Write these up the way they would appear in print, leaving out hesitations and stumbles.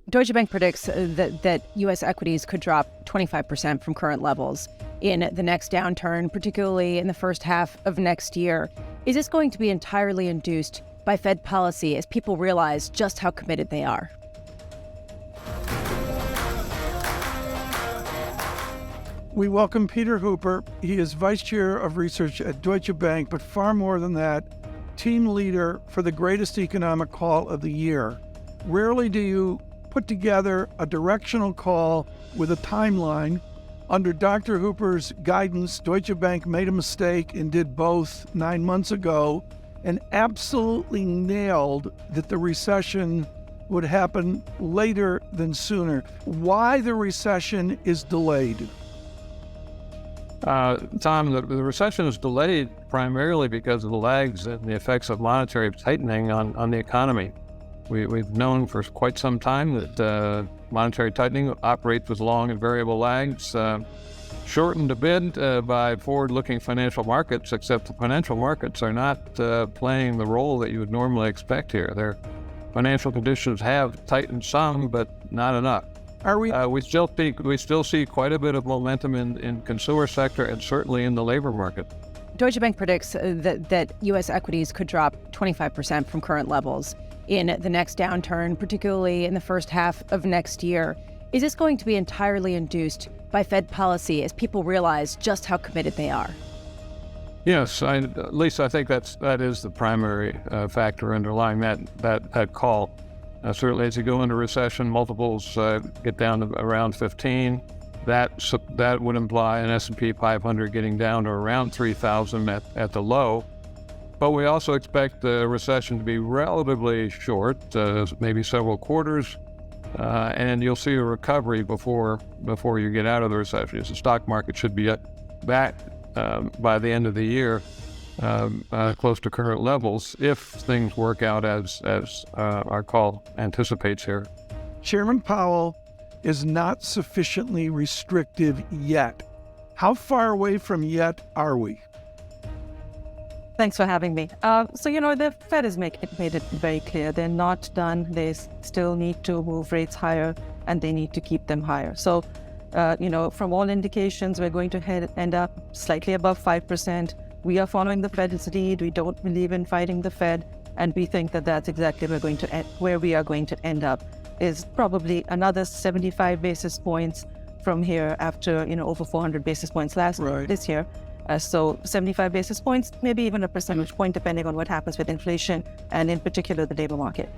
Deutsche Bank predicts that U.S. equities could drop 25% from current levels in the next downturn, particularly in the first half of next year. Is this going to be entirely induced by Fed policy as people realize just how committed they are? We welcome Peter Hooper. He is Vice Chair of Research at Deutsche Bank, but far more than that, team leader for the greatest economic call of the year. Rarely do you put together a directional call with a timeline. Under Dr. Hooper's guidance, Deutsche Bank made a mistake and did both 9 months ago and absolutely nailed that the recession would happen later than sooner. Why the recession is delayed? Tom, the recession is delayed primarily because of the lags and the effects of monetary tightening on the economy. We've known for quite some time that monetary tightening operates with long and variable lags, shortened a bit by forward-looking financial markets, except the financial markets are not playing the role that you would normally expect here. Their financial conditions have tightened some, but not enough. We still see quite a bit of momentum in consumer sector and certainly in the labor market. Deutsche Bank predicts that U.S. equities could drop 25% from current levels in the next downturn, particularly in the first half of next year. Is this going to be entirely induced by Fed policy as people realize just how committed they are? Yes, Lisa, I think that is the primary factor underlying that call. Certainly, as you go into recession, multiples get down to around 15. That would imply an S&P 500 getting down to around 3,000 at the low. But we also expect the recession to be relatively short, maybe several quarters, and you'll see a recovery before you get out of the recession. The stock market should be back by the end of the year, close to current levels, if things work out as our call anticipates here. Chairman Powell is not sufficiently restrictive yet. How far away from yet are we? Thanks for having me. The Fed has made it very clear they're not done. They still need to move rates higher, and they need to keep them higher. So, from all indications, we're going to end up slightly above 5%. We are following the Fed's lead. We don't believe in fighting the Fed, and we think that that's exactly where we are going to end up, is probably another 75 basis points from here after over 400 basis points this year. So 75 basis points, maybe even a percentage point, depending on what happens with inflation and in particular the labor market.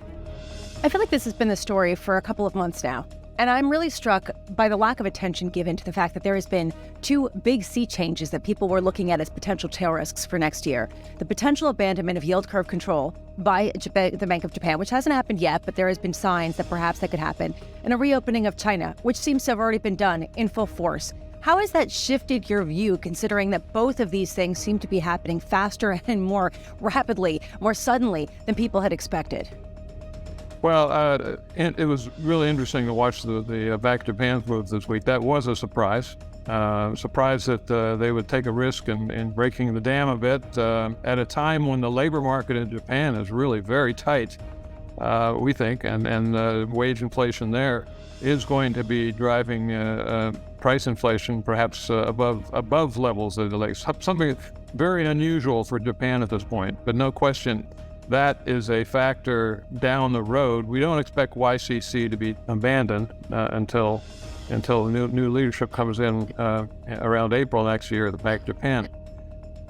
I feel like this has been the story for a couple of months now. And I'm really struck by the lack of attention given to the fact that there has been two big sea changes that people were looking at as potential tail risks for next year. The potential abandonment of yield curve control by the Bank of Japan, which hasn't happened yet, but there has been signs that perhaps that could happen, and a reopening of China, which seems to have already been done in full force. How has that shifted your view, considering that both of these things seem to be happening faster and more rapidly, more suddenly than people had expected? Well, it was really interesting to watch the Bank of Japan's move this week. That was a surprise. Surprise that they would take a risk in breaking the dam a bit at a time when the labor market in Japan is really very tight, we think, and wage inflation there is going to be driving price inflation perhaps above levels of delay. Something very unusual for Japan at this point, but no question that is a factor down the road. We don't expect YCC to be abandoned until new leadership comes in around April next year at the Bank of Japan.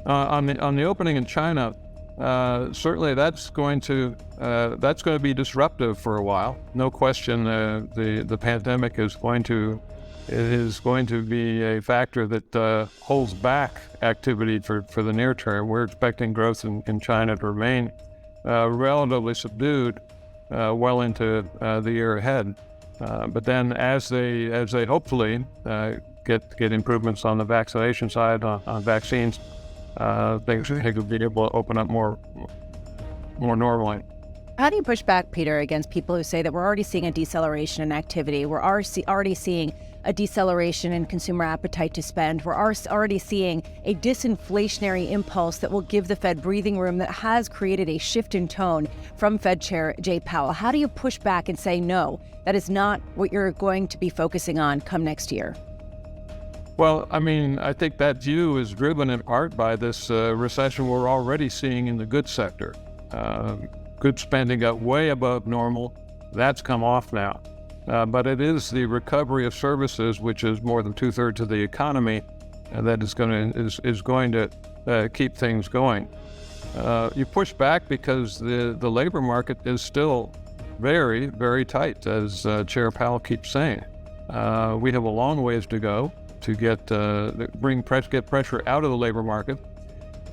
On the opening in China, certainly that's going to be disruptive for a while. No question, the pandemic is going to be a factor that holds back activity for the near term. We're expecting growth in China to remain relatively subdued well into the year ahead. But then as they hopefully get improvements on the vaccination side, on vaccines, things will be able to open up more normally. How do you push back, Peter, against people who say that we're already seeing a deceleration in activity? We're already seeing a deceleration in consumer appetite to spend. We're already seeing a disinflationary impulse that will give the Fed breathing room that has created a shift in tone from Fed Chair Jay Powell. How do you push back and say, no, that is not what you're going to be focusing on come next year? Well, I mean, I think that view is driven in part by this recession we're already seeing in the goods sector. Goods spending got way above normal. That's come off now. But it is the recovery of services, which is more than 2/3 of the economy, that is going to keep things going. You push back because the labor market is still very, very tight, as Chair Powell keeps saying. We have a long ways to go to get pressure out of the labor market.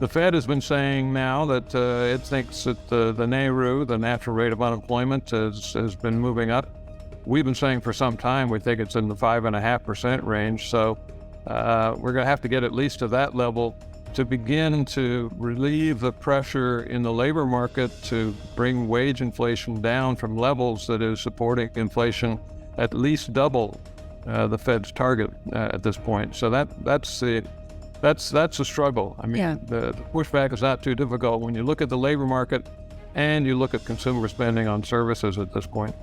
The Fed has been saying now that it thinks that the NAIRU, the natural rate of unemployment, has been moving up. We've been saying for some time we think it's in the 5.5% range. So we're going to have to get at least to that level to begin to relieve the pressure in the labor market to bring wage inflation down from levels that is supporting inflation at least double the Fed's target at this point. So that's a struggle. I mean, the pushback is not too difficult when you look at the labor market and you look at consumer spending on services at this point.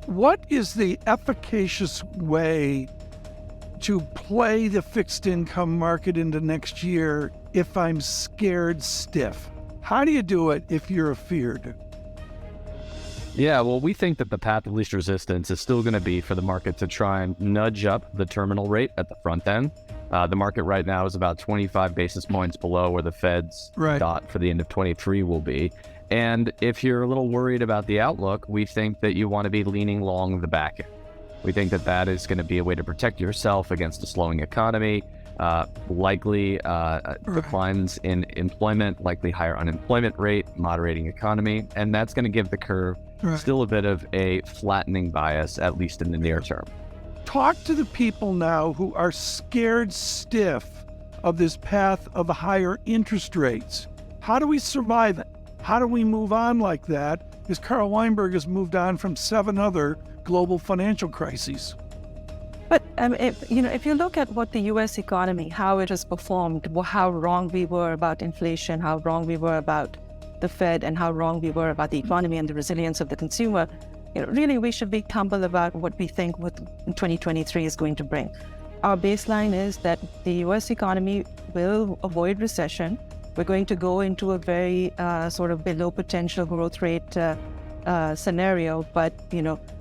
What is the efficacious way to play the fixed income market into next year if I'm scared stiff? How do you do it if you're afeared? Yeah, well, we think that the path of least resistance is still going to be for the market to try and nudge up the terminal rate at the front end. The market right now is about 25 basis points below where the Fed's dot for the end of 23 will be. And if you're a little worried about the outlook, we think that you want to be leaning long the back end. We think that that is going to be a way to protect yourself against a slowing economy, likely declines in employment, likely higher unemployment rate, moderating economy, and that's going to give the curve still a bit of a flattening bias, at least in the near term. Talk to the people now who are scared stiff of this path of higher interest rates. How do we survive it? How do we move on like that? Because Carl Weinberg has moved on from 7 other global financial crises. But if you look at what the U.S. economy, how it has performed, how wrong we were about inflation, how wrong we were about the Fed, and how wrong we were about the economy and the resilience of the consumer, really we should be humble about what we think what 2023 is going to bring. Our baseline is that the U.S. economy will avoid recession. We're going to go into a very sort of below potential growth rate scenario, but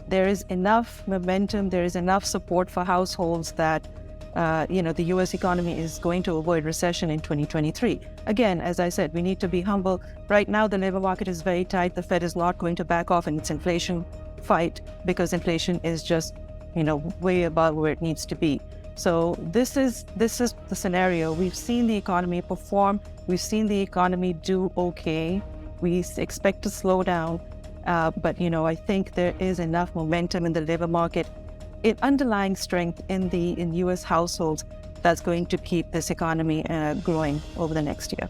there is enough momentum, there is enough support for households that the U.S. economy is going to avoid recession in 2023. Again, as I said, we need to be humble. Right now, the labor market is very tight. The Fed is not going to back off in its inflation fight because inflation is just way above where it needs to be. So this is the scenario. We've seen the economy perform. We've seen the economy do okay. We expect to slow down, but I think there is enough momentum in the labor market, underlying strength in U.S. households that's going to keep this economy growing over the next year.